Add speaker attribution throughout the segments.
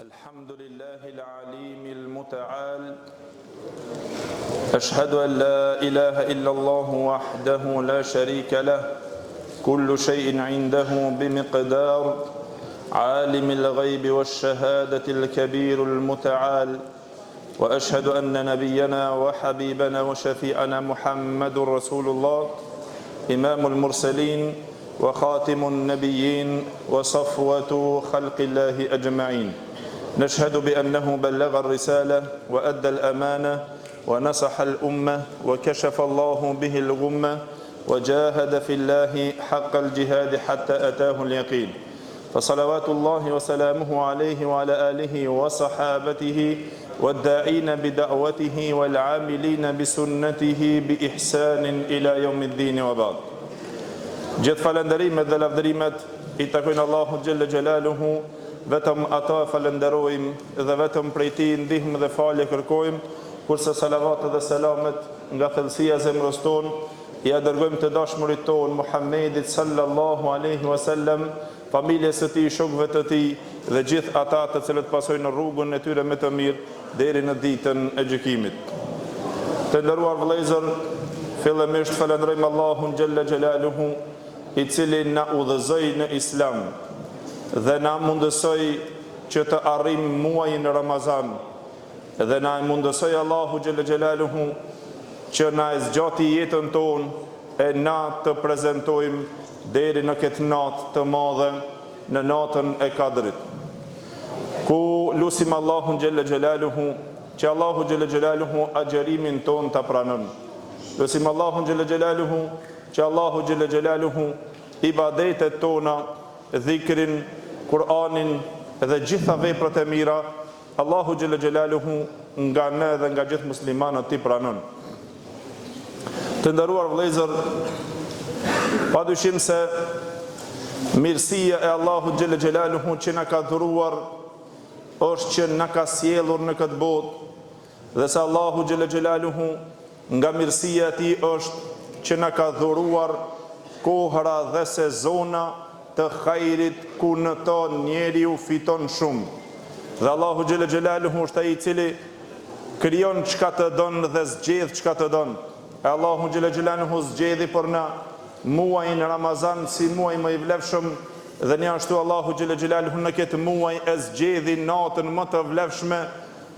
Speaker 1: الحمد لله العليم المتعال أشهد أن لا إله إلا الله وحده لا شريك له كل شيء عنده بمقدار عالم الغيب والشهادة الكبير المتعال وأشهد أن نبينا وحبيبنا وشفيعنا محمد رسول الله إمام المرسلين وخاتم النبيين وصفوة خلق الله أجمعين نشهد بأنه بلغ الرسالة وأدى الأمانة ونصح الأمة وكشف الله به الغمة وجاهد في الله حق الجهاد حتى أتاه اليقين فصلوات الله وسلامه عليه وعلى آله وصحابته والداعين بدعوته والعاملين بسنته بإحسان إلى يوم الدين وبعد Gjithë falënderimet dhe lavdërimet I takojnë Allahu Gjelle Gjelaluhu, vetëm ata falenderojmë dhe vetëm prej Tij ndihmë dhe falje kërkojmë, kurse salavatet dhe selamet nga thellësia e zemrës tonë ja dërgojmë të dashmurit tonë Muhammedit sallallahu alaihi wasallam, familjes së Tij, shokëve të Tij dhe gjithë ata të cilët pasojnë rrugën e tyre me të mirë deri në ditën e gjykimit. Të nderuar vëllezër, fillimisht falenderojmë Allahun Gjelle Gjelaluhu, I cili na udhëzoi në Islam dhe na mundësoi që të arrijmë muajin Ramazan dhe na mundësoi Allahu Gjelle Gjelaluhu që na e zgjati jetën tonë e na të prezantojmë deri në këtë natë të madhe, në natën e Kadrit, ku lutim Allahun Gjelle Gjelaluhu që Allahu Gjelle Gjelaluhu agjerimin tonë ta pranon. Lutim Allahun Gjelle Gjelaluhu që Allahu Gjelle Gjelaluhu ibadetet tona, dhikrin, Kur'anin dhe gjitha veprat e mira, Allahu Gjelle Gjelaluhu nga ne dhe nga gjithë muslimanët Ti pranon. Të nderuar vëllezër, padyshim se mirësia e Allahu Gjelle Gjelaluhu që na ka dhuruar është që na ka sjellur në këtë botë dhe se Allahu Gjelle Gjelaluhu nga mirësia e Tij është që na ka dhuruar kohëra dhe sezona të hajrit ku në to njeriu fiton shumë. Dhe Allahu Gjelle Gjelaluhu është ai I cili krijon çka të don dhe zgjedh çka të don. E Allahu Gjelle Gjelaluhu zgjedhi për na muajin Ramazan si muaj më I vlefshëm dhe ne ashtu Allahu Gjelle Gjelaluhu në këtë muaj e zgjedhi natën më të vlefshme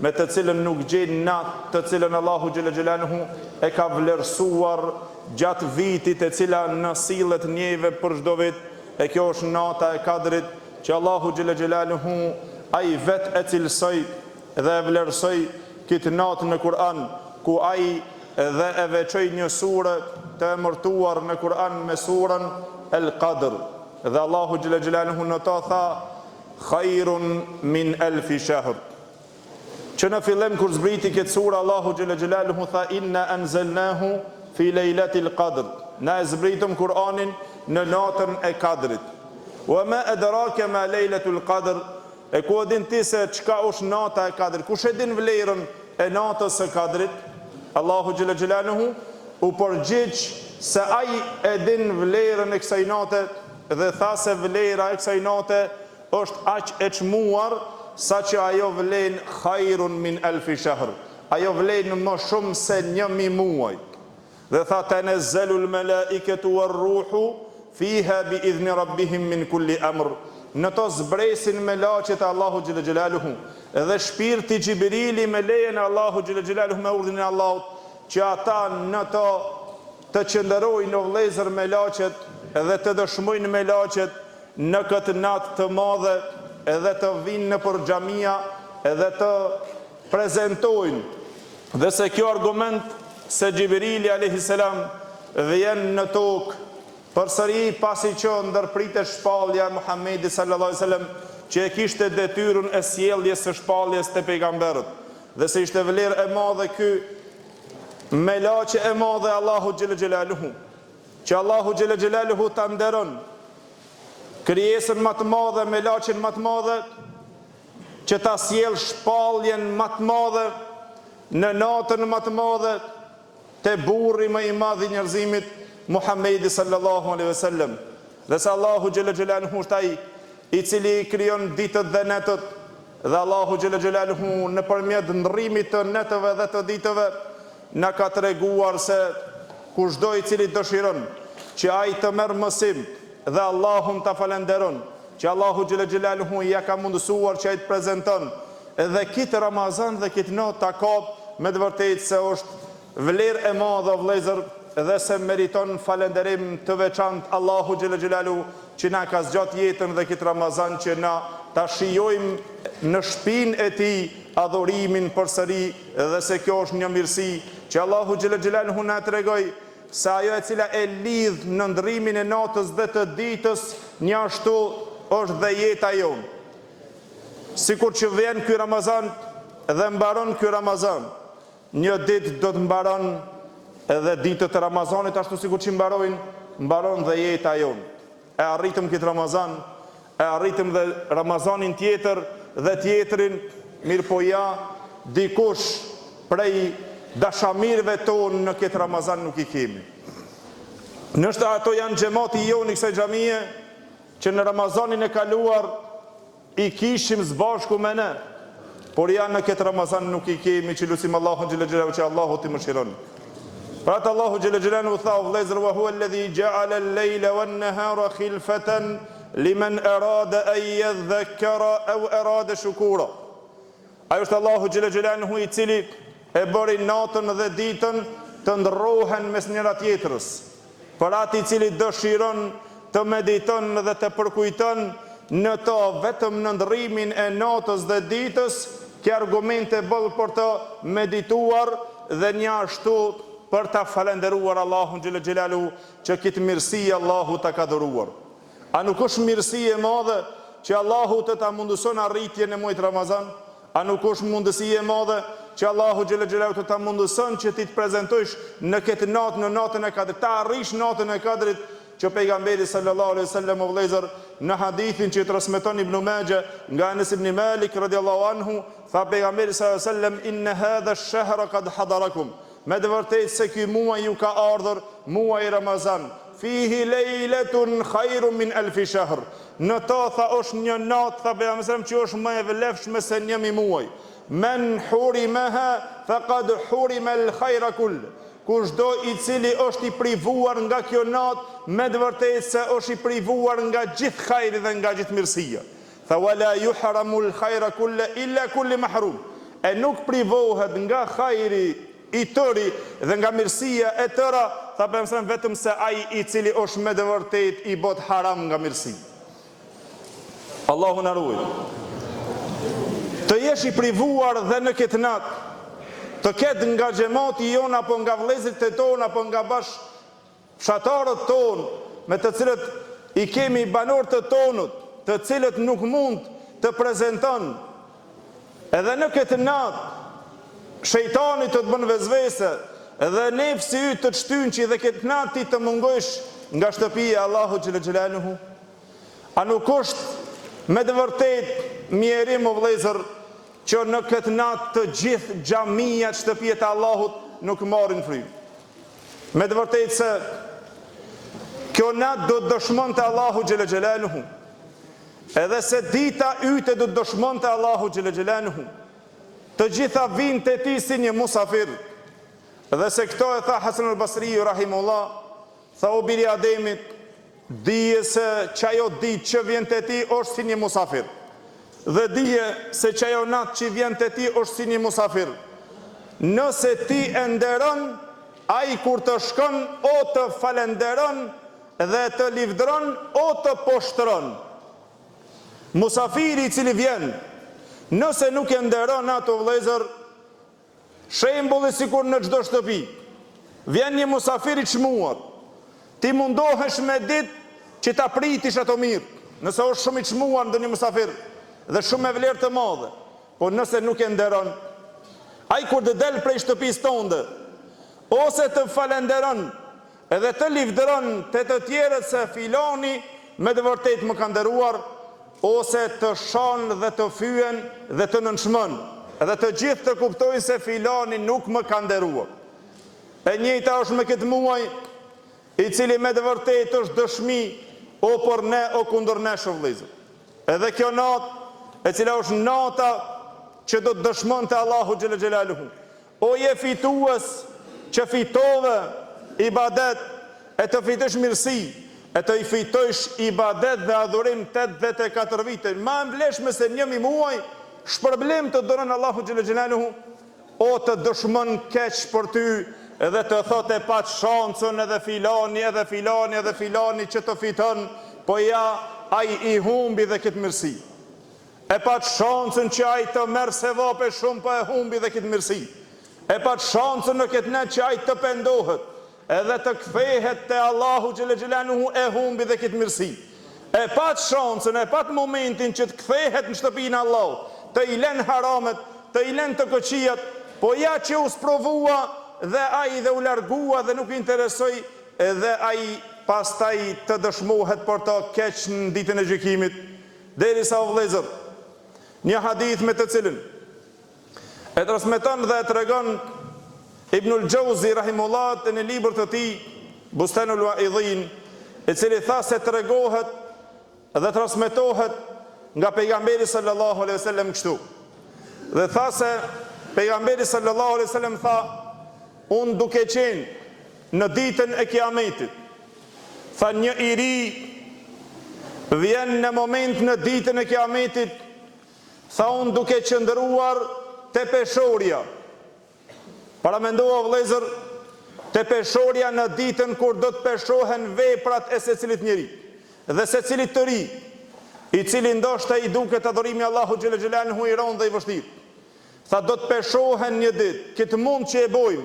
Speaker 1: me të cilën nuk gjen natë të cilën Allahu Gjelle Gjelaluhu e ka vlerësuar gjatë vitit e cila në sillet njeve për çdo vit, e kjo është nata e Kadrit që Allahu Gjelle Gjelaluhu ai vetë e cilësoi dhe e vlerësoi këtë natë në Kur'an, ku ai dhe e veçoi një sure të emërtuar në Kur'an me surën El Qadr. Dhe Allahu Gjelle Gjelaluhu në ta tha khairun min alfi shahr. Që në fillim kur zbriti këtë sura, Allahu Gjelle Gjelaluhu tha inna anzalnahu fi lejlatil qadr. Na e zbritëm Kur'anin në natën e Kadrit. Wa ma adraka ma lejlatul qadr. E ku e din ti se çka është nata e Kadrit? Kush e din vlerën e natës së Kadrit? Allahu Gjelle Gjelaluhu u përgjigj se ai e din vlerën e kësaj nate dhe tha se vlera e kësaj nate është aq e çmuar sa që ajo vlen khairun min alfi shahr. Ajo vlen më shumë se 1000 muaj. Dhe tha tanazzelul malaiketu war-ruhu fiha bi idhni rabbihim min kulli amr. Në to zbresin melaqet e Allahu Gjelle Gjelaluhu dhe shpirti Gjibrili me lejen e Allahu Gjelle Gjelaluhu me urdhrin e Allahut, që ata në to të qëndërojnë në vëllezër melaqet dhe të dëshmojnë melaqet në këtë natë të madhe edhe të vinë në për xhamia edhe të prezentojnë. Dhe se kjo argument se Gjibrili a.s. vjen në tokë përsëri pasi që ndërpritet shpallja Muhammedi sallallahu alaihi wasallam, që e kishte detyrën e sjelljes së shpalljes te pejgamberët, dhe se ishte vlerë e madhe ky melaqe e madhe Allahu Gjelle Gjelaluhu, që Allahu Gjelle Gjelaluhu ta nderon krijesën më të madhe, melaqen më të madhe, që ta sjell shpalljen më të madhe në natën më të madhe te burri më I madh I njerëzimit Muhammedi sallallahu alaihi wasallam. Dhe se Allahu Gjelle Gjelaluhu është ai I cili krijon ditët dhe netët, dhe Allahu xhela xhelaluhu nëpërmjet ndrrimit të netëve dhe të ditëve na ka treguar se kushdo i cili dëshiron që ai të merr mësim dhe Allahun ta falenderon, që Allahu xhela xhelaluhu ja ka mundësuar që ai të prezanton edhe kitë Ramazan dhe kitë natë ta ka, me të vërtetë se është vlerë e madhe vëllezër dhe se meriton falenderim të veçantë Allahu xhela xhelaluhu që na ka zgjat jetën dhe kitë Ramazan që na ta shijojmë në shtëpinë e tij adhurimin përsëri, dhe se kjo është një mirësi që Allahu xhela xhelaluhu na tregoi se ajo e cila e lidh në ndrimin e natës dhe të ditës një ashtu është dhe jeta jonë. Sikur që vjen ky Ramazan dhe mbaron ky Ramazan, një ditë do të mbaron edhe ditët e Ramazanit ashtu sikur që mbaron dhe jeta jonë. E arritëm këtë Ramazan, e arritëm dhe Ramazanin tjetër dhe tjetrin, mirë po ja, dikush prej dashamirëve tonë në këtë Ramazan nuk i kemi. Nështë ato janë xhamati jonë i kësaj xhamie që në Ramazanin e kaluar i kishim zbashku me ne, por ja në këtë Ramazan nuk i kemi, që lutim Allahun xhela xhelalu që Allahu t'i mëshiron. Pra të Allahu xhela xhelalu tha o vëllezër, wa huwa alladhi ja'ala al-layla wan-nahara khilfatan liman arada an yadhakkara aw arada shukura. Ai është Allahu xhela xhelalu i cili e bëri natën dhe ditën të ndrohen mes njëra tjetrës, për atë i cili dëshiron të mediton dhe të përkujton në to vetëm në ndrimin e natës dhe ditës, ke argumente bëllë për të medituar dhe një ashtu për të falenderuar Allahun xhela xhelalu që këtë mirësi Allahu ta ka dhëruar. A nuk është mirësi e madhe që Allahu të ta mundëson arritjen e muajit Ramazan? A nuk është mundësi e madhe që Allahu xhela xhelalu të ta mundëson që ti të prezantosh në këtë natë, në natën e Kadrit, ta arrish natën e Kadrit, që pejgamberi sallallahu alaihi wasallam o vëllezër në hadithin që transmeton Ibn Majah nga Anas ibn Malik radhiyallahu anhu, tha pejgamberi sallallahu alaihi wasallam inna hadha ash-shahra qad hadarakum, me të vërtetë se ky muaj ju ka ardhur, muaji Ramazan, fihi lejletun khairum min alfi shahr, në to tha është një natë, tha pejgamberi sallallahu alaihi wasallam, që është më e vlefshme se 1000 muaj. Men hurimaha faqad hurima al-khayra kull. Kushdo i cili është i privuar nga kjo natë, me të vërtetë se është i privuar nga gjithë khajri dhe nga gjithë mirësia. Tha wala yuhramu al-khayra kull illa kulli mahrum. E nuk privohet nga khajri i tëri dhe nga mirësia e tëra, tha pëmësën vetëm se ai i cili është me të vërtetë i bot haram nga mirësi. Allahu na ruaj. Të jesh i privuar dhe në këtë natë, të ketë nga xhamati jon apo nga vëllezërit e tonë apo nga bashkëshatarët tonë, me të cilët i kemi banorë të tonët, të cilët nuk mund të prezanton, edhe në këtë natë shejtani të bën vezvese dhe nefsi yt të shtynçi dhe këtë natë ti të mungosh nga shtëpia e Allahut xhela xhelaluhu. A nuk është me të vërtetë mjerim o vëllezër që në këtë natë të gjithë xhamijat shtëpijet e Allahut nuk marrin frymë? Me të vërtetë se kjo natë do të dëshmonte Allahu xhela xhelaluhu, edhe se dita yte do të dëshmonte Allahu xhela xhelaluhu, të gjitha vinë të ti si një musafir, dhe se këto e tha Hasan al-Basri rahimullah, tha o biri Ademit, dije se çajo ditë që vjen të ti është si një musafir, dhe dije se çajo natë që vjen të ti është si një musafir. Nëse ti e nderon, ai kur të shkon o të falenderon dhe të livdron o të poshtron. Musafiri i cili vjen, nëse nuk e nderon ato vëllezër, shembulli sikur në çdo shtëpi, vjen një musafir i çmuar, ti mundohesh me ditë që ta pritish ato mirë, nëse është shumë i çmuar ndonjë musafir dhe shumë me vlerë të madhe, por nëse nuk e nderon, ai kur të del prej shtëpisë tënde, ose të falenderon edhe të livdëron të tjerët se filani me të vërtetë më ka nderuar, ose të shon dhe të fyen dhe të nënçmon, edhe të gjithë të kuptojnë se filani nuk më ka nderuar. E njëjta është me këtë muaj, i cili me të vërtetë është dëshmi o për ne o kundër ne, vëllezër. Edhe kjo natë e cila është nata që do të dëshmonte Allahu xhel xelaluhu. O je fitues që fitove ibadet, e të fitosh mirësi, e të i fitojsh ibadet dhe adhurim 84 vite, ma mbleshme se 1 muaj shpërblim të dërën Allahu xhel xelaluhu, o të dëshmon keq për ty, edhe të thotë e pat shancën edhe filani që të fiton, po ja ai i humbi dhe këtë mirësi. E pat shancën që ai të merr sevape shumë, po e humbi dhe këtë mirësi. E pat shancën në këtë net që ai të pendohet, edhe të kthehet te Allahu xhel xelaluhu, e humbi dhe këtë mirësi. E pat shancën, e pat momentin që të kthehet në shtëpinë e Allahut, të i lën haramet, të i lën të këqijat, po ja që u sprovua dhe ai dhe u largua dhe nuk i interesoi, edhe ai pastaj të dëshmohet për të keq në ditën e gjykimit. Derisa o vëllezër, një hadith me të cilën e transmeton dhe e tregon Ibnul Jauzi rahimullah në libër të tij Bustanul Wa'idhin, i cili tha se tregohet dhe transmetohet nga pejgamberi sallallahu alaihi wasallam kështu. Dhe tha se pejgamberi sallallahu alaihi wasallam tha: unë duke qenë në ditën e Kiametit, tha një i ri vjen në moment në ditën e Kiametit, tha unë duke qëndruar te peshorja. Para mendoa vëllezër, te peshorja në ditën kur do të peshohen veprat e secilit njeri dhe secilit të ri, i cili ndoshta i duket adhurimi Allahu xhel xelaluhu i rëndë dhe i vështirë. Tha do të peshohen një ditë, këtë mund që e bojmë,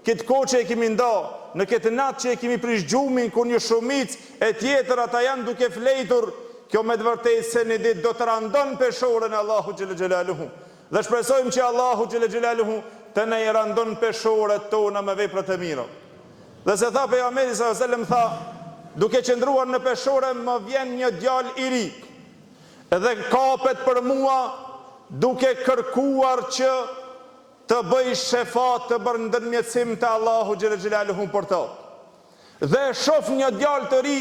Speaker 1: këtë kohë që e kemi nda, në këtë natë që e kemi prish gjumin, kur një shumic e tjetër ata janë duke flejtur, kjo me të vërtetë se një ditë do të randon peshorën e Allahu xhel xelaluhu. Dhe shpresojmë që Allahu xhel xelaluhu të na i randon peshorët tona me veprat e mira. Dhe se tha pejgamberi sallallahu alajhi wasallam, tha, duke qëndruar në peshore më vjen një djalë i ri, edhe kapet për mua duke kërkuar që të bëj shefat, të bërë ndërmjetësim të Allahu xhel xelaluhu për ta. Dhe shof një djalë të ri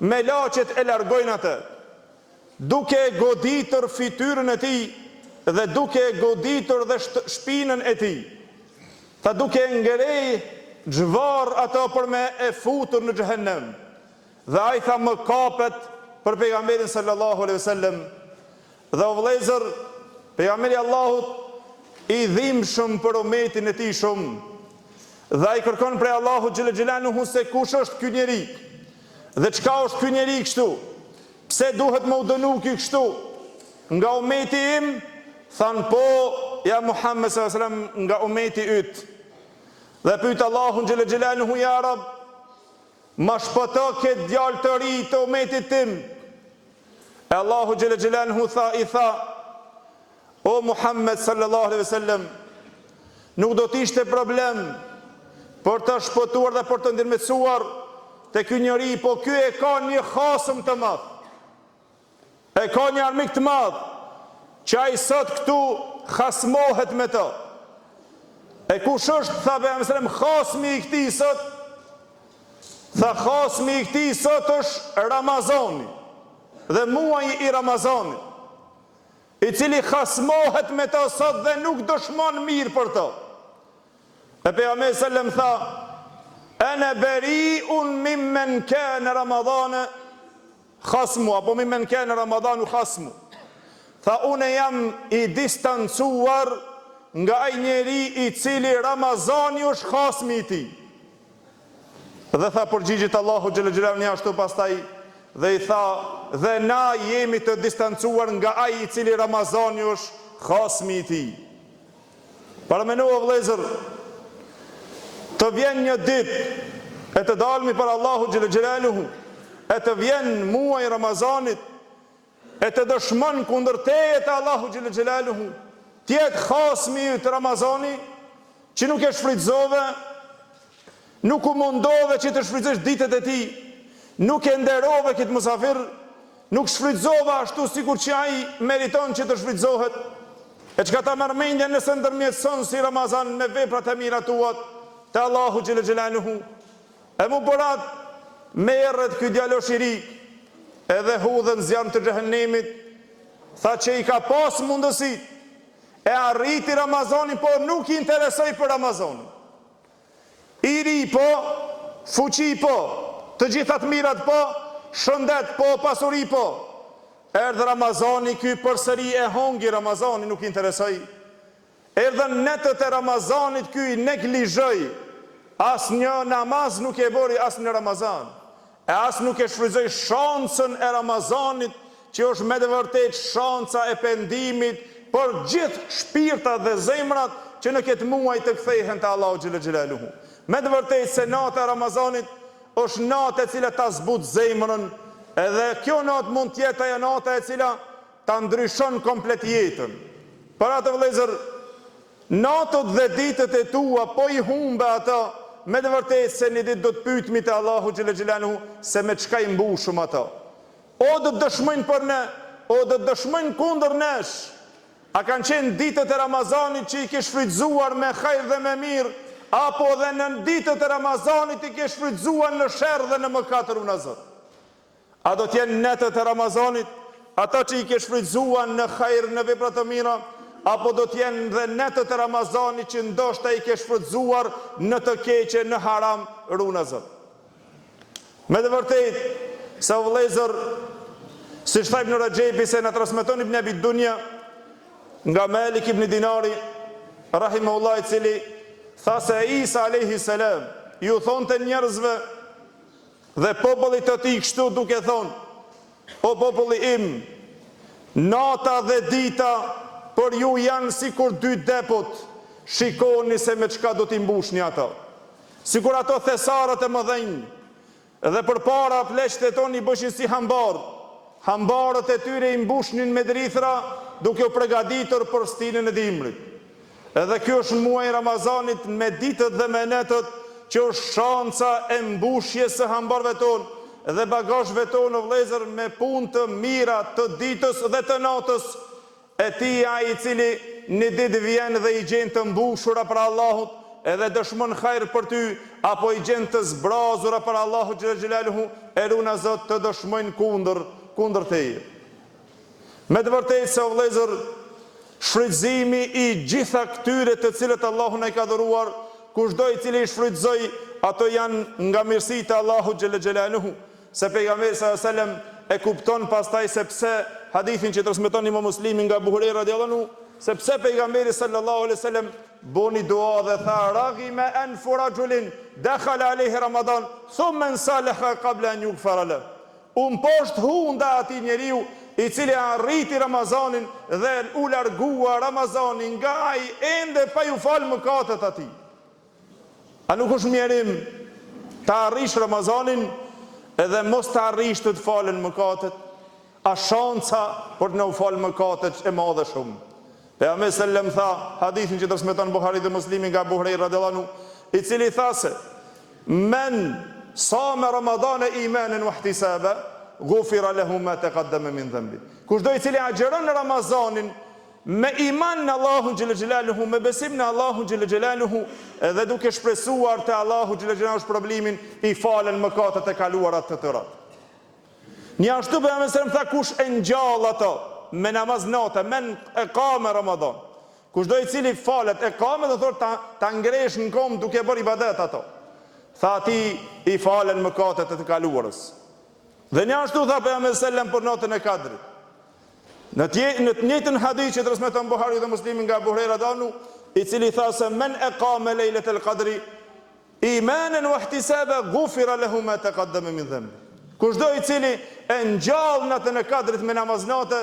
Speaker 1: me laqet e largojnë atë, duke goditur fytyrën e tij dhe duke goditur dhe shpinën e tij. Tha duke ngrej xhvar ato për me e futur në xhehenem. Dhe ai tha më kapet për pejgamberin sallallahu alaihi wasallam. Dhe o vëllezër, pejgamberi Allahut i dhimbshëm për umetin e tij shumë. Dhe ai kërkon prej Allahut xhel xelaluhu se kush është ky njeri? Dhe çka është ky njeri kështu? Pse duhet më u dënu ky kështu? Nga umeti im? Than po, ja Muhammed sallallahu alaihi wasallam, nga umeti yt. Dhe pyet Allahun xhel xelaluhu, ja Rab, ma shpëto këtë djalë të ri të umetit tim. E Allahu xhel xelaluhu i tha, o Muhammed sallallahu alaihi wasallam, nuk do të ishte problem për të shpëtuar dhe për të ndërmjetësuar te ky njeri, po ky e ka një hasëm të madh. E ka një armik të madh, që ai sot këtu hasmohet me të. E kush është, tha pejgamberi sallallahu alaihi wasallam, hasmi i këtij sot? Tha hasmi i këtij sot është Ramazani, dhe muaji i Ramazanit, i cili hasmohet me të sot dhe nuk dëshmon mirë për të. E pejgamberi sallallahu alaihi wasallam tha, ana bari'un mimmen kana Ramadana khasmu, apo mimmen kana Ramadanu khasmu. Tha unë jam i distancuar nga ai njeri i cili Ramazani është hasmi i tij. Dhe tha përgjigjit Allahu xhel xelaluhu një ashtu pastaj, dhe i tha, dhe na jemi të distancuar nga ai i cili Ramazani është hasmi i tij. Para menova vëllezër, të vjen një ditë e të dalmi për Allahu xhel xelaluhu, e të vjen muaj Ramazanit, e të dëshmon kundër teje të Allahu xhel xelaluhu, tjetë hasmi i të Ramazani, që nuk e shfrytëzove, nuk u mundove që të shfrytëzosh ditët e tij, nuk e nderove këtë musafir, nuk shfrytëzove ashtu sikur që ai meriton që të shfrytëzohet. E çka ta merr mendja nëse ndërmjetëson si Ramazan me veprat e mira tuat te Allahu xhel xelaluhu. E mu bërat merret ky djalosh i ri, edhe hudhën zjarm të xhehenemit, tha që i ka pas mundësi, e arriti Ramazanin, por nuk i interesoj për Ramazanin. I ri po, fuqi po, të gjithat mirat po, shëndet po, pasuri po. Erdhë Ramazani, ky përsëri e hongi Ramazani, nuk i interesoj. Erdhën netët e Ramazanit, ky i neglizhoj. As një namaz nuk e bori as në Ramazan. E as nuk e shfryzoj shansën e Ramazanit, që është me të vërtet shanca e pendimit për gjithë shpirtat dhe zemrat që në këtë muaj të kthehen te Allahu xhël xhelaluhu. Me të vërtet se nata e Ramazanit është natë e cila ta zbut zemrën, edhe kjo natë mund të jetë ajo natë e cila ta ndryshon komplet jetën. Për atë vëllezër, natët dhe ditët e tua po i humbe ata, me të vërtet se një ditë do të pyetmi te Allahu xhël xhelaluhu se me çka i mbushëm ata. O do të dëshmojnë për ne, o do të dëshmojnë kundër nesh. A kanë qenë ditët e Ramazanit që i ke shfrytzuar me hajër dhe me mirë, apo dhe në ditët e Ramazanit i ke shfrytzuar në sherr dhe në mëkat runa Zot? A do të jenë netët e Ramazanit ata që i ke shfrytzuar në hajër, në vepra të mira, apo do të jenë dhe netët e Ramazanit që ndoshta i ke shfrytzuar në të keqe, në haram runa Zot? Me të vërtet, se o vëllezër, si shtajmë në Rajebi se në transmeton Ibn Abi Dunya nga Malik ibn Dinari rahimahullah, i cili tha se Isa alayhi salam ju thonte njerëzve dhe popullit të tij kështu duke thonë: o populli im, nata dhe dita për ju janë sikur dy depot, shikoni se me çka do t'i mbushni ata. Sikur ato thesarët e mëdhenj, dhe për para pleqët e tonë i bëshin si hambar. Hambarët e tyre i mbushnin me drithra duke u përgatitur për stinën e dimrit. Edhe kjo është muaj Ramazanit me ditët dhe me netët që është shanca e mbushjes së hambarëve tonë dhe bagazhve tonë, vëllezër, me punë të mira të ditës dhe të natës. E ti ai i cili një ditë vjen dhe i gjen të mbushura për Allahut, edhe dëshmon hajër për ty, apo i gjen të zbrazura për Allahu xhël xhelaluhu, e runa Zot të dëshmojnë kundër teje. Me të vërtetë se, vëllezër, shfrytëzimi i gjitha këtyre të cilët Allahu na i ka dhuruar, kushdo i cili i shfrytëzoi, ato janë nga mirësitë e Allahu xhël xhelaluhu. Se pejgamberi sallallahu alajhi wasallam e kupton pastaj se pse hadithin që transmeton Imam Muslimi nga Abu Huraira radhiyallahu anhu, sepse pejgamberi sallallahu alaihi wasallam boni dua dhe tha: raghima anfu rajulin dakhala alayhi Ramadan thumma salaha qabla an yughfara lahu. Poshtë hunda atij njeriu i cili arriti Ramazanin dhe u largua Ramazanin nga ai ende pa ju fal mëkatet atij. A nuk është mjerim ta arrish Ramazanin edhe mos ta arrish të falen mëkatet? A shanca për të na u fal mëkatet e madhe shumë. Pejgamberi sallam tha, hadithin që transmeton Buhari dhe Muslimi nga Abu Huraira radhiyallahu anhu, i cili tha se: men sama Ramadana imanan wa ihtisaba ghufira lahu ma taqaddama min dhanbi. Kushdo i cili agjeron në Ramazanin me iman në Allahun xhel xhelaluhu, me besim në Allahun xhel xhelaluhu, edhe duke shpresuar te Allahu xhel xhelaluhu shpërblimin, i falen mëkatet e kaluara të tëra. Një ashtu pejgamberi sallam tha: kush e ngjall ato me namaz natë, men e ka me Ramadan. Kushdo i cili falet e ka me, dhe thotë ta ngresh në kom duke bërë ibadet ato, tha ati i falen mëkatet e të kaluarës. Dhe një ashtu tha pejgamberi sallam për natën e Kadrit. Në të njëjtën hadith që transmeton Buhari dhe Muslimi nga Abu Huraira radhiyallahu anhu, i cili tha se men e ka me lejletul Qadri imanan wa ihtisaba ghufira lahu ma taqaddama min dhanbi. Kushdo i cili e ngjall natën e Kadrit me namaz natë,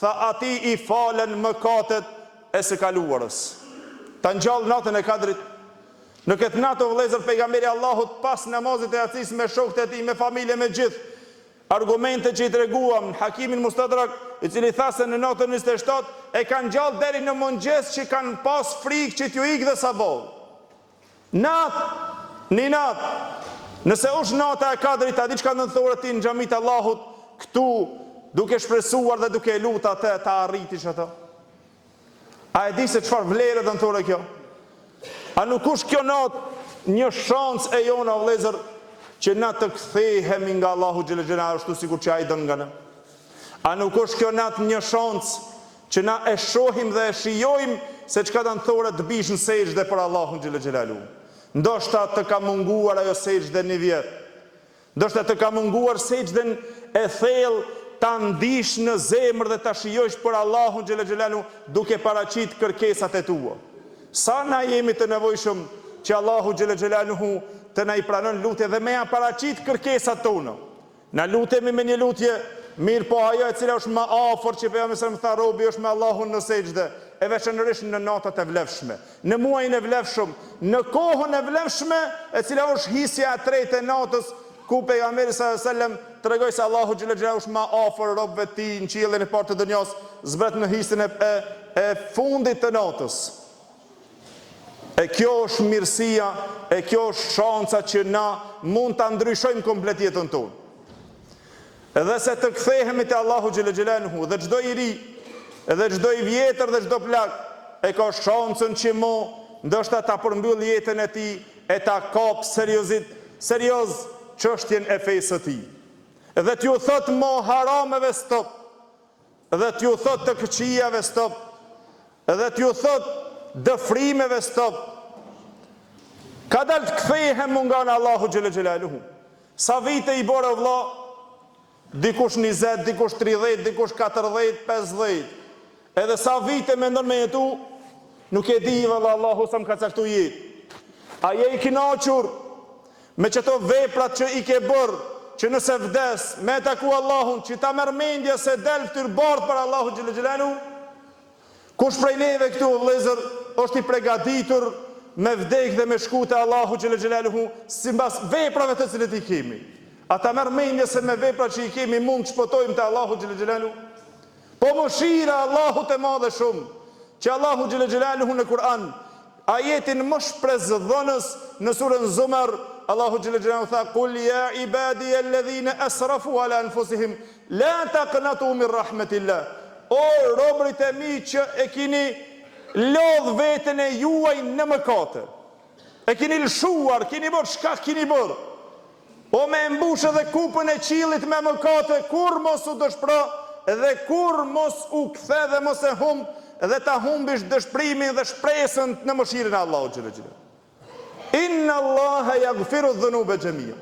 Speaker 1: tha ati i falen mëkatet e së kaluarës. Ta ngjall natën e Kadrit. Në këtë natë, vëllezër, pejgamberi Allahut pas namazit e Yacis me shokët e tij, me familje, me gjithë, argumente që i treguam Hakimin Mustadrak, i cili tha se në natën 27 e kanë gjallë deri në mëngjes që kanë pas frikë që t'ju ikë dhe sabah. Një natë, nëse është nata e Kadrit, a di çka do të thotë ti në xhamit Allahut këtu, duke shpresuar dhe duke lutur atë ta arritish atë? A e di se çfarë vlerë do të thotë kjo? A nuk është kjo natë një shans e jona, vëllezër, që na të kthehemi nga Allahu xhel xhelal ashtu sikur që ai don nga ne? A nuk është kjo natë një shancë që na e shohim dhe e shijojmë se çka do të thore të bish në sejdë për Allahun xhel xhelalu. Ndoshta të ka munguar ajo sejdë një vjet. Ndoshta të ka munguar sejdën e thellë ta ndish në zemër dhe ta shijosh për Allahun xhel xhelalu duke paraqit kërkesat e tua. Sa na jemi të nevojshëm që Allahu xhel xhelalu të na i pranon lutje dhe me ja paraqit kërkesat tona. Na lutemi me një lutje mirë, po ajo e cila është më afër që pejgamberi më tha robi është me Allahun në sejdë, e veçanërisht në natat e vlefshme, në muajin e vlefshëm, në kohën e vlefshme, e cila është hisja e tretë e natës, ku pejgamberi sallallahu alajhi wasallam tregoi se Allahu xhel xhelalu është më afër robëve të tij në qiellin e parë të dunjos, zbret në hisjen e fundit të natës. E kjo është mirësia, e kjo është shanca që na mund ta ndryshojmë komplet jetën tonë. Edhe se të kthehemi te Allahu xhel xhelalu dhe çdo i ri, edhe çdo i vjetër dhe çdo plak e ka shancën që ndoshta ta përmbyll jetën e tij e ta kap serioz çështjen e fesë së tij. Dhe t'ju thot mo harameve stop, dhe t'ju thot të këqijave stop, dhe t'ju thot dëfrimeve stop. Ka dal të kthehem nga Allahu xhel xhelalu. Sa vite i bore vëlla? Dikush 20, dikush 30, dikush 40, 50. Edhe sa vite mendon me jetu, nuk e di valla Allahu sa më ka caktu jetë. A je i kënaqur me çeto veprat që i ke bërë, që nëse vdes me taku Allahun, që ta merr mendje se del fytyr bardh për Allahu xhel xhelalu? Kush prej neve këtu vëllezër është i përgatitur me vdek dhe me shku te Allahu xhel xhelalu sipas veprave të cilat i kemi? A ta merr mendje se me veprat që i kemi mund të shpëtojmë te Allahu xhel xhelalu? Po mëshira Allahut e madhe shumë, që Allahu xhel xhelalu në Kur'an, ajetin më shpresdhënës në surën Zumar, Allahu xhel xhelalu tha: "Qul ya ibadi alladhina asrafu ala anfusihim la taqnatu min rahmatillah." O robërit e mi që e keni lodh veten e juaj në mëkate, e keni lshuar, keni bërë çka keni bërë, o me mbush edhe kupën e qiellit me mëkate, kur mos u dëshpëro dhe kur mos u kthe dhe mos e humb dhe ta humbish dëshpërimin dhe shpresën në mëshirën e Allahut xhel xhelalu. Inna Allaha yaghfiru dhunuba jami'a.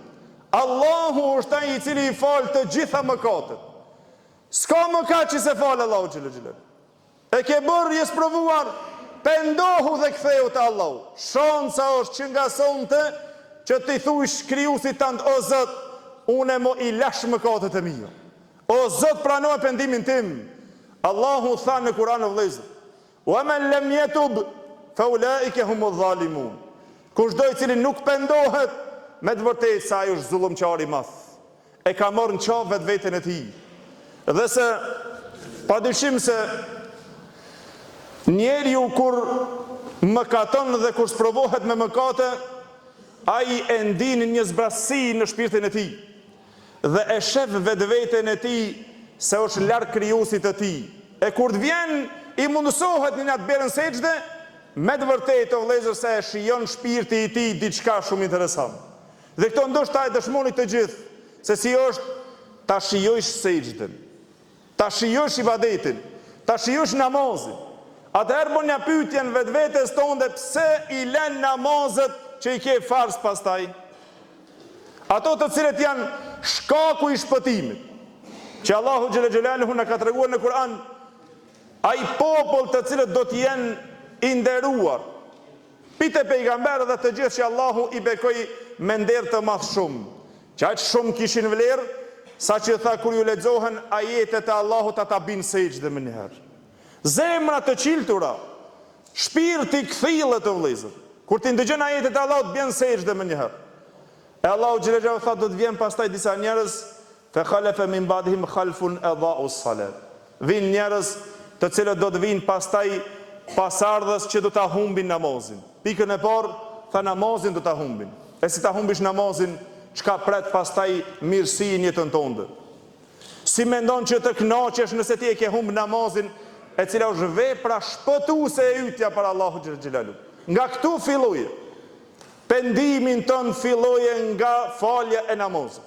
Speaker 1: Allahu është ai i cili i fal të gjitha mëkatet. S'ka mëkat që se fal Allahu xhel xhelalu. E ke bërë, je sprovuar, pendohu dhe ktheu te Allahu. Shanca është që nga sonte që ti thush krijuesit tant: o Zot, unë mo i lash mëkatet e mia. O Zot, pranoj pendimin tim. Allahu tha në Kur'an e vëllezër: "Wa man lam yatub fa ulaika humuz zalimun." Kushdo i cili nuk pendohet, me të vërtetë se ai është zullumçar i madh. E ka marrë në qafë veten e tij. Dhe se padyshim se njeriu kur mëkaton dhe kur sprovohet me mëkate, ai e ndin një zbrasi në shpirtin e tij dhe e shef vetveten e tij se është larg krijuesit të tij. E kur të vjen i mundësohet në atë berën sejdë, me të vërtetë o vëllezër se e shijon shpirti i tij diçka shumë interesant. Dhe këto ndoshta e dëshmoni të gjithë se si është ta shijosh sejdën, ta shijosh ibadetin, ta shijosh namazin. Atëherë bën një pyetjen vetvetes tonë, pse i lën namazet që i ke farz pastaj? Ato të cilët janë shkaku i shpëtimit, që Allahu xhel xhelalu na ka treguar në Kur'an, ai popull të cilët do të jenë i nderuar, pite pejgamberë dhe të gjithë që Allahu i bekoi me nder të madh shumë, që aq shumë kishin vlerë, sa që tha kur ju lexohen ajetet e Allahut ata bin sejdë më njëherë. Zemra të qiltura, shpirti kthillet të vëllezër, kur ti ndëgjon ajetet e Allahut bën sejdë më njëherë. E Allahu xhel xhelalu tha do të vjen pastaj disa njerëz, fa khalafa min ba'dihim khalfun adha'u s-salat. Vin njerëz të cilët do të vinë pastaj pasardhës që do ta humbin namazin. Pikën e parë tha namazin do ta humbin. E si ta humbish namazin, çka pret pastaj mirësi në jetën tënde? Si mendon që të kënaqesh nëse ti e ke humb namazin, e cila është vepra shpëtuese e ytja për Allahu xhel xhelalu. Nga këtu filloje. Pendimin ton filloje nga falja e namazit.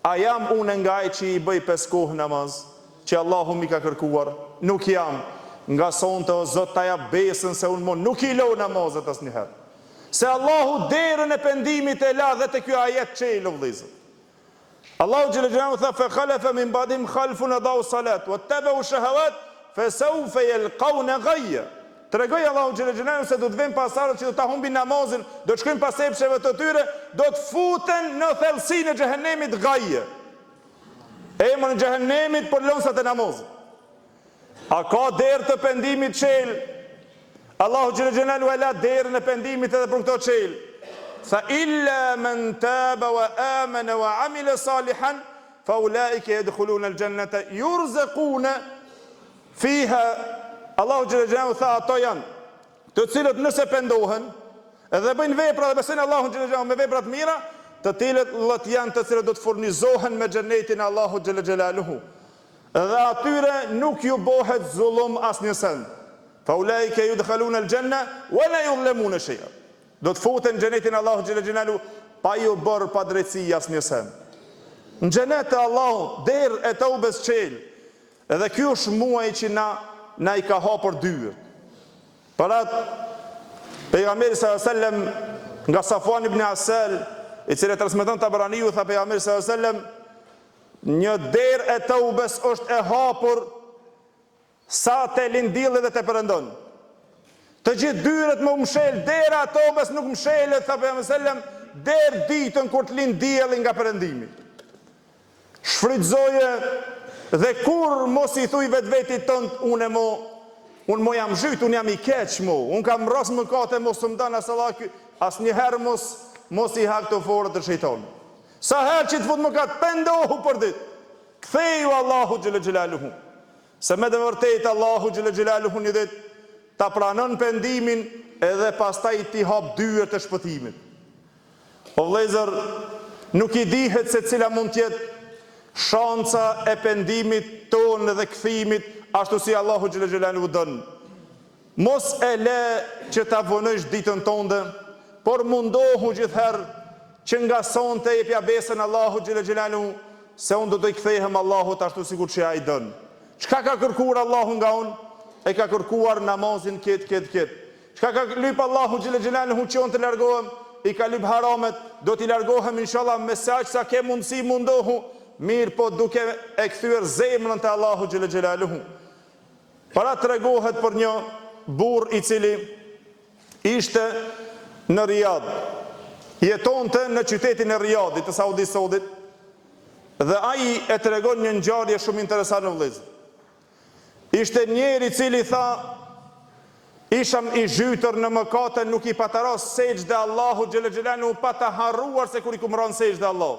Speaker 1: A jam unë nga ai që i bëj 5 kohë namaz, që Allahu mi ka kërkuar. Nuk jam nga sonte o Zot ta jap besën se unë nuk i lo namazet asnjëherë. Se Allahu derën e pendimit e la dhe te ky ajet çelë vëllezër. Allahu xhela xhelalu tha fa khalafa min ba'dihim khalfun adaa'u salat wattaba'u shahawat fasawfa yalqawna ghayya. Tregoi Allahu xhela xhelalu se do të vënë pasardhët që do ta humbin namazin, do të shkojnë pas epsheve të tyre, do të futen në thellësinë e xhehenemit ghayya. Emri i xhehenemit për lëndsat e namazit. A ka derë të pendimit çel? Allahu xhela xhelalu e la derën e pendimit edhe për këto çel. Fa illa man taba wa amana wa amila salihan fa ulaika yadkhuluna al-jannata yurzaquna fiha. Allahu xhela xhelalu tha ato janë të cilët nëse pendohen edhe bëjnë vepra dhe besojnë Allahu xhela xhelalu me vepra të mira, të cilët janë të cilët do të furnizohen me xhenetin e Allahu xhela xhelaluhu. Dhe atyre nuk ju bëhet zullum asnjë send. Fa ulaika yudkhaluna al-janna wa la yuzlamuna shay'a. Do të futen në xhenetin Allahu xhela xhelalu pa ju bërë pa drejtësi asnjë send. Në xhenet e Allahu derë e tobes çel. Edhe ky është muaji që na i ka hapur dyert. Para pejgamberi sallallahu alajhi wasallam nga Safwan ibn Asal, i cili transmeton Tabaraniu, tha pejgamberi sallallahu alajhi wasallam, një derë e tobes është e hapur sa te lindilli dhe te perëndon. Të gjithë dyret më mshel, dera e tobes nuk mshelet, tha pejgamberi sallallahu alajhi wasallam, derë ditën kur të lind dielli nga perëndimi. Shfrytëzoje dhe kur mos i thuj vetvetit tënd unë mo jam zhyt, unë jam i keq mo, unë kam ras mëkate, mos më dan asnjëherë mos i hak të forët të shejtanit. Sa herë që të fut mëkat, pendohu për ditë. Ktheju Allahu xhela xhelaluhu. Se me të vërtetë Allahu xhela xhelaluhu një ditë ta pranon pendimin edhe pastaj ti hap dyert të shpëtimit. O vëllezër, nuk i dihet se cila mund të jetë shanca e pendimit tonë dhe kthimit ashtu si Allahu xhela xhelaluhu don. Mos e le që ta vonësh ditën tënde, por mundohu gjithherë që nga sonte jepja besën Allahu xhela xhelaluhu se unë do të kthehem Allahut ashtu sikur që ai don. Çka ka kërkuar Allahu nga unë? E ka kërkuar namazin këtë. Çka ka lyp Allahu xhela xhelaluhu që unë të largohem? I ka lyp haramet, do t'i largohem inshallah me sa që sa ke mundësi mundohu. Mirë po duke e kthyer zemrën te Allahu xhela xhelaluhu. Para tregohet për një burr i cili ishte në Riyadh. Jetonte në qytetin e Riyadhit të Saudisë Saudit. Dhe ai e tregon një ngjarje shumë interesante në vëllezër. Ishte njeri i cili tha, isham i zhytur në mëkate, nuk i pataros sejdë Allahu xhela xhelaluhu pa ta harruar se kur i kumron sejdë Allahu.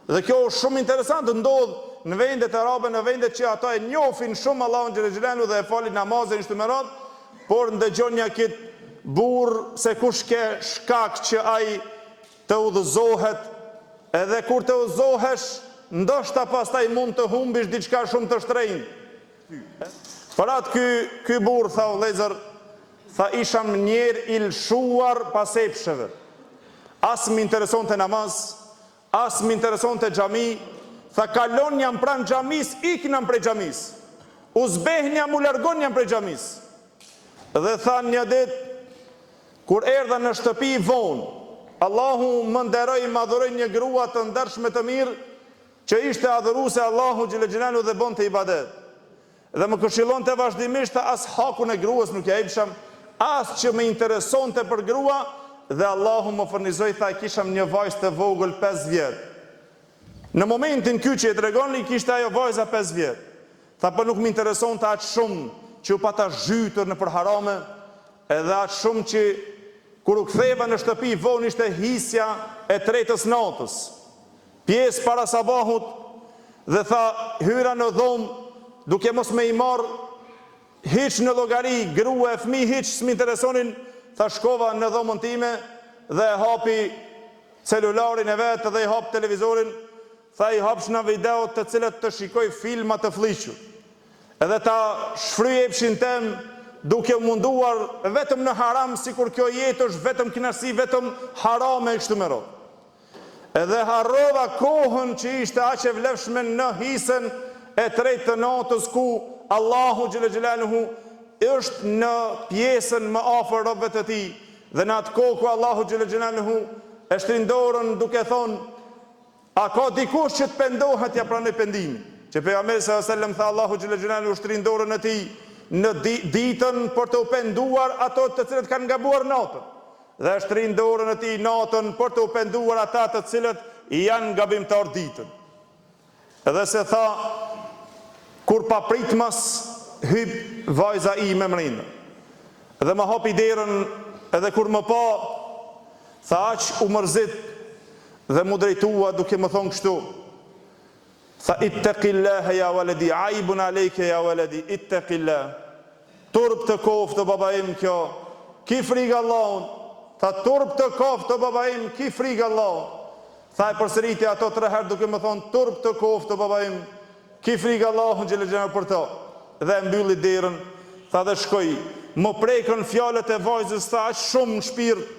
Speaker 1: Dhe kjo është shumë interesant, ndodh në vendet arabe, në vendet që ato e njohin shumë Allahun xhela xhelaluhu dhe e falin namazin çdo merat, por ndëgjon ja kit burr se kush ke shkak që ai të udhëzohet, edhe kur të udhëzohesh, ndoshta pastaj mund të humbish diçka shumë të shtrenjtë. Për atë ky burr tha vëllezër, tha isham njerë i lshuar pas epsheve. As më interesonte namaz, as më interesonte xhami, tha kalon jam pranë xhamis, iknam prej xhamis. Uzbehnia mu largon jam prej xhamis. Dhe tha një ditë kur erdha në shtëpi vonë, Allahu më nderoi, më adhuroi një grua të ndershme të mirë, që ishte adhuruese Allahu xhela xhelaluhu dhe bonte ibadet. Dhe më këshillonte vazhdimisht as hakun e gruas nuk ja jepsham, as që më interesonte për grua, dhe Allahu më furnizoi, tha kisham një vajzë të vogël 5 vjet. Në momentin ky që e tregoni kishte ajo vajza 5 vjet. Tha po nuk më interesonte aq shumë që u pata zhytur në për harame, edhe aq shumë që kur u ktheva në shtëpi vonë ishte hisja e 3-s natës. Pjesë para sabahut, dhe tha hyra në dhomë duke mos me i marr hiç në llogari, grua e fëmijë hiç s'më interesonin. Tha shkova në dhomën time dhe hapi celularin e vetë dhe i hap televizorin. Tha i hapsh në video të cilët të shikoj filma të fllihur. Edhe ta shfryj epshin tem duke munduar vetëm në haram, sikur kjo jetë është vetëm kënaqësi, vetëm harame kështu me radhë. Edhe harrova kohën që ishte aq e vlefshme në hisën e tretë të natës ku Allahu xhël xhelaluhu është në pjesën më afër robëve të tij, dhe në atë kohë ku Allahu xhël xhelaluhu e shtrin dorën duke thonë, a ka dikush që të pendohet ja pranoj pendimin? Që pejgamberi sallallahu alajhi wasallam tha, Allahu xhël xhelaluhu shtrin dorën e tij në ditën për të penduar ato të cilët kanë gabuar natën, dhe shtrin dorën e tij natën për të penduar ata të cilët janë gabimtar ditën. Edhe se tha, kur pa pritmas hyp vajza ime mrinë, dhe më hapi derën, edhe kur më pa, tha aq u mërzit dhe mu drejtua duke më thonë kështu, tha ittaqillaha ya waladi, aibun alejke ya waladi, ittaqillah, turp të koftë të baba im kjo, ki frikë Allahun, tha turp të koftë të baba im, ki frikë Allahun, tha e përsëriti ato 3 herë duke më thonë turp të koftë të baba im, ki frikë Allahun xhël xhelaluhu për to, dhe mbylli derën, tha dhe shkoj, më prekën fjalët e vajzës, tha aq shumë në shpirt,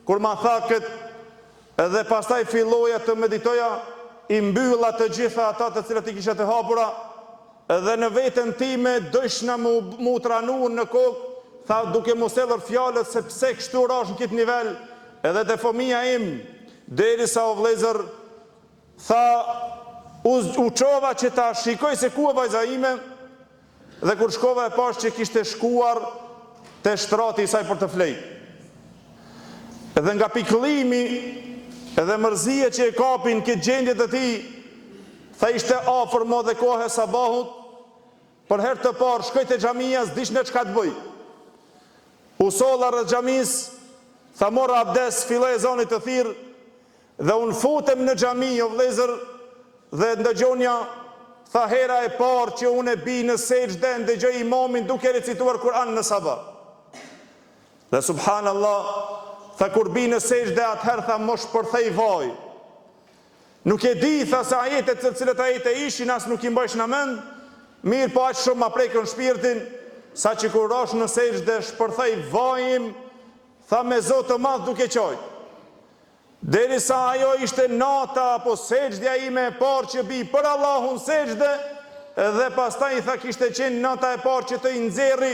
Speaker 1: kur ma tha këtë, edhe pastaj filloja të meditoja, i mbylla të gjitha ata të cilat i kisha të hapura, edhe në veten time dëshna mu tranu në kokë, tha duke mu sellër fjalët se pse kështu rash në këtë nivel, edhe te fëmia im, derisa o vëllezër, tha u çova që ta shikoj se ku e vajza ime, dhe kur shkova e pash që kishte shkuar te shtrati i saj për të flejtë. Edhe nga pikëllimi edhe mërzia që e kapin këtë gjendje të tij, tha ishte afër më dhe kohë e sabahut, për herë të parë shkoj te xhamia, s'dish në çka të bëj. U solla rreth xhamis, tha mora abdes, filloi ezani të thirr, dhe unë futem në xhami, o vëllezër, dhe ndëgjonja, tha hera e parë që unë e bi në sejdë, ndëgjoj imamin duke recituar Kur'an në sabah. Dhe subhanallah, tha kur bi në sejdë atëherë, tha mosh përthej vaj. Nuk e di, tha se ajetet të cilët ajete ishin, as nuk i mbajsh në mend, mirë po aq shumë ma prekën shpirtin, sa që kur rosh në sejdë shpërthej vajim, tha me Zot të madh duke qoj. Derisa ajo ishte nata apo sejdja ime e parë që bi për Allahun sejdë, dhe pastaj tha kishte qenë nata e parë që të i nxjerri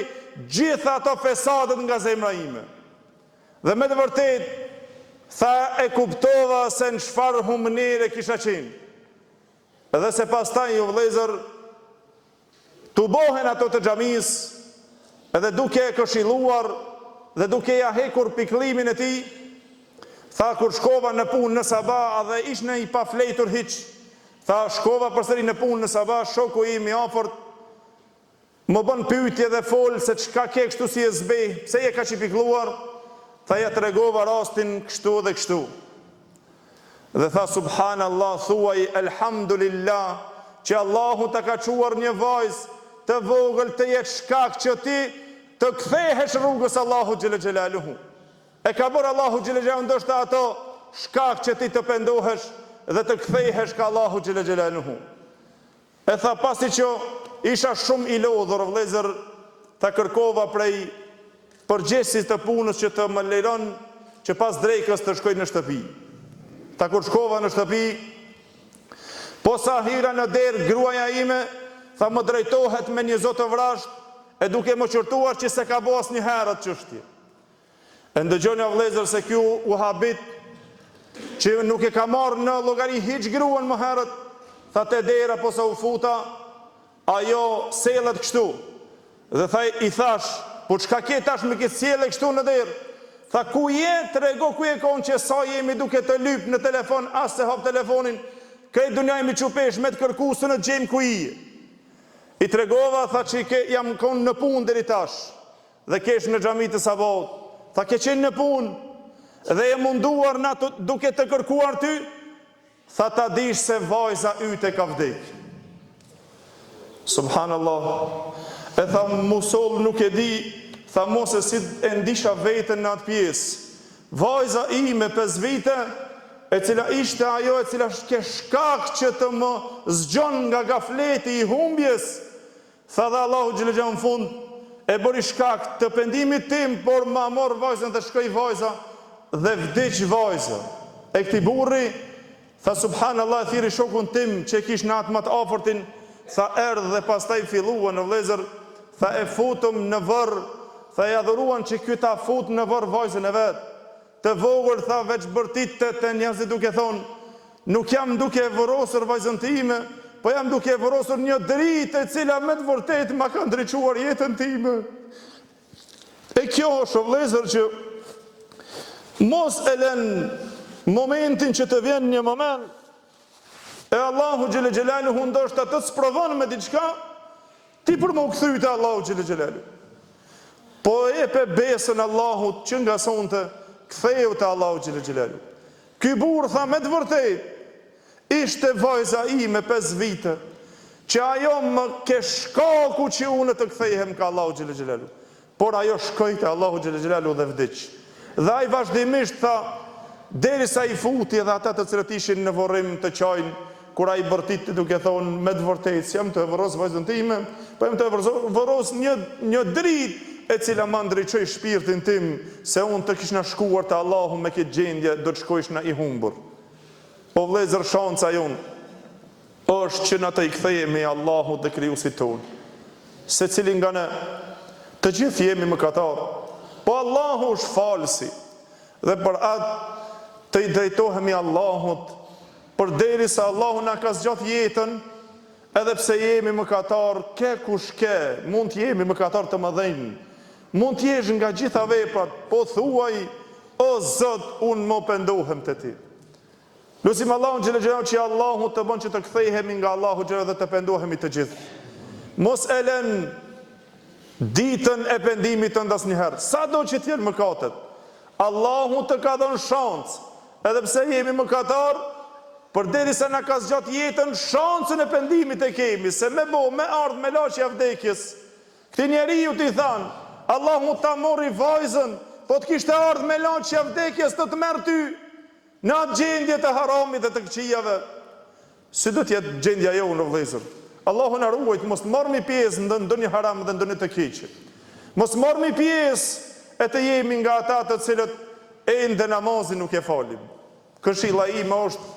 Speaker 1: gjitha ato fesadet nga zemra ime. Dhe me të vërtet, tha e kuptova se në çfarë humnire kisha qenë. Edhe se pastaj o vëllezër, tu bohen ato të xhamis, edhe duke e këshilluar, dhe duke ja hekur pikëllimin e tij, tha kur shkova në punë në sabah, dhe ishte i pa fletur hiç, tha shkova përsëri në punë në sabah, shoku im i afërt më bën pyetje dhe fol se çka ke kështu si e zbej, pse je kaq i pikëlluar, tha ja tregova rastin kështu dhe kështu. Dhe tha subhanallah, thuaj elhamdulillah që Allahu ta ka quar një vajzë të vogël të jetë shkak që ti të kthehesh rrugës Allahu xhël xhelaluhu. E ka bërë Allahu xhël xhelaluhu ndoshta ato shkak që ti të pendohesh dhe të kthehesh ka Allahu xhël xhelaluhu. E tha pasi që isha shumë i lodhur vëllezër, ta kërkova prej përgjegjësit të punës që të më lejon që pas drekës të shkoj në shtëpi. Ta kur shkova në shtëpi, po sa hira në derë gruaja ime, tha më drejtohet me një zotë vrasht, e duke më qërtuar që se ka bo asnjë herë atë çështje. E ndëgjonja vëllezër se kjo u habit që nuk e ka marrë në llogari hiç gruan më herët, tha te dera po sa u futa, ajo sellet kështu. Dhe tha i thash, po çka ke tash me këtë sjellje kështu në derë? Tha ku je, trego ku je konë që sa jemi duke të lyp në telefon, as se hap telefonin, krejt dunja jemi qupesh me të kërku së në gjem ku i je. I tregova, tha që jam konë në punë deri tash, dhe kesh në xhami të sabahut. Tha ke qenë në punë, dhe e munduar na duke të kërkuar ty, tha ta dish se vajza yte ka vdek. Subhanallah. E tha musol nuk e di, tha mos e si e ndisha vetën në atë pjesë. Vajza ime 5 vite, e cila ishte ajo e cila ke shkak që të më zgjon nga gafleti i humbjes, tha dhe Allahu xhël xhelaluhu në fund, e bëri shkak të pendimit tim, por ma mor vajzën dhe shkoj vajza, dhe vdiq vajza. E këti burri, tha subhanallah, thiri shokun tim që kish në atë më të afërtin, tha erdhë dhe pastaj fillua në vëllezër, tha e futëm në vërë, tha e adhuruan që ky ta fut në vërë vajzën e vetë. Të vogël tha veç bërtit të njerëzit duke thonë, nuk jam duke e vërosur vajzën time, po jam duke e vërosur një dritë e cila me të vërtet ma ka ndriçuar jetën time. E kjo është o vëllezër që mos e lën momentin që të vjen një moment e Allahu xhele xhelaluhu ndoshta të sprovon me diçka, ti për më u kthy te Allahu xhele xhelaluhu. Po e pe besën Allahut që nga sonte ktheu te Allahu xhele xhelaluhu. Ky burr tha me të vërtet ishte vajza ime 5 vite, që ajo më ke shkaku që unë të kthehem ka Allahu xhele xhelaluhu. Por ajo shkoi te Allahu xhele xhelaluhu dhe vdiq. Dhe ai vazhdimisht tha, derisa i futi edhe ata të cilët ishin në vorrim të qajnë, kur ai bërtit duke thonë me të vërtetë jam të vëros vajzën time, po jam të vëros një dritë e cila më ndriçoi shpirtin tim, se unë të kishna shkuar te Allahu me këtë gjendje, do të shkojshna i humbur. O vëllezër, shanca jonë është që na të i kthehemi Allahut dhe krijuesit tonë. Secili nga ne, të gjithë jemi mëkatarë, po Allahu është falësi, dhe për atë të i drejtohemi Allahut, përderisa Allahu na ka zgjat jetën, edhe pse jemi mëkatar, ke kush ke, mund të jemi mëkatar të mëdhenj, mund të jesh nga gjitha veprat, po thuaj, o Zot, unë më pendohem te ti. Lutim Allahun xhela xhelalu që Allahu të bën që të kthehemi nga Allahu xhela dhe të pendohemi të gjithë. Mos e lën ditën e pendimit të ndasnjëherë, sado që të jenë mëkatet. Allahu të ka dhënë shans, edhe pse jemi mëkatar, përderisa na ka zgjat jetën, shansën e pendimit e kemi, se me ardh me laqja vdekjes. Këti njeriu t'i than, Allahu ta mori vajzën, po të kishte ardh me laqja vdekjes të merr ty në atë gjendje të haramit dhe të këqijave. Si do t'jetë gjendja jonë në vëllezër? Allahu na ruajt, mos marrmi pjesë në ndonjë haram dhe ndonjë të keqe. Mos marrmi pjesë e të jemi nga ata të cilët ende namazin nuk e falim. Këshilla ime është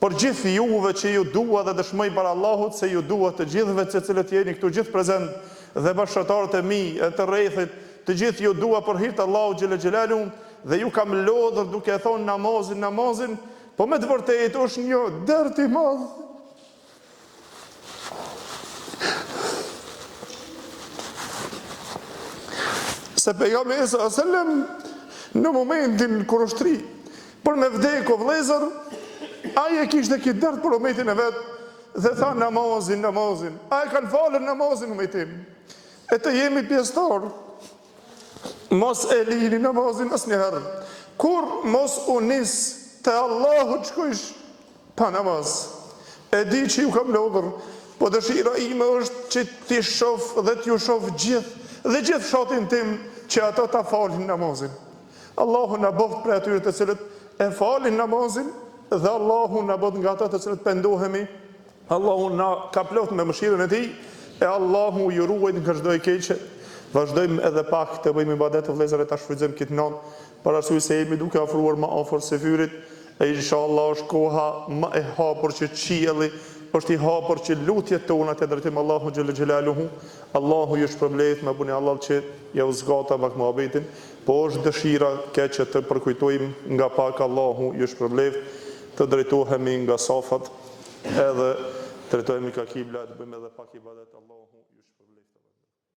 Speaker 1: për gjithë juve që ju dua dhe dëshmoj para Allahut se ju dua të gjithëve të cilët jeni këtu gjithë prezent dhe bashkëtarët e mi e të rrethit, të gjithë ju dua për hir të Allahut xhela xhelalu dhe ju kam lodhur duke thonë namazin, po me të vërtetë është një dërt i madh. Se pejgamberi sallallahu alajhi wasallam në momentin kur ushtri për me vdeku vëllezër, ai e kishte këtë dërt për umetin e vet dhe tha namazin. Ai kanë falën namazin umetin. E të jemi pjesëtar. Mos e lini namazin asnjëherë. Kur mos u nis te Allahu të shkojsh pa namaz. E di që ju kam lodhur, po dëshira ime është që ti shoh dhe t'ju shoh gjithë fshatin tim që ato ta falin namazin. Allahu na bëft për atyre të cilët e falin namazin dhe Allahu na bëft nga ata të cilët pendohemi. Allahu na ka plot me mëshirën e tij e Allahu ju ruaj nga çdo e keqe. Vazhdojmë edhe pak të bëjmë ibadet të vëllezër e ta shfrytëzojmë këtë natë, për arsye se jemi duke afruar më afër se fyrit, e inshallah është koha më e hapur që qielli, është i hapur që lutjet tona të drejtojmë Allahu xhela xhelaluhu. Allahu ju shpërblet, më bëni Allah që ja u zgata bak muhabetin, po është dëshira keqe të përkujtojmë nga pak Allahu ju shpërblet, të drejtohemi nga safat, edhe të drejtohemi ka kibla, të bëjmë edhe pak ibadet Allahu.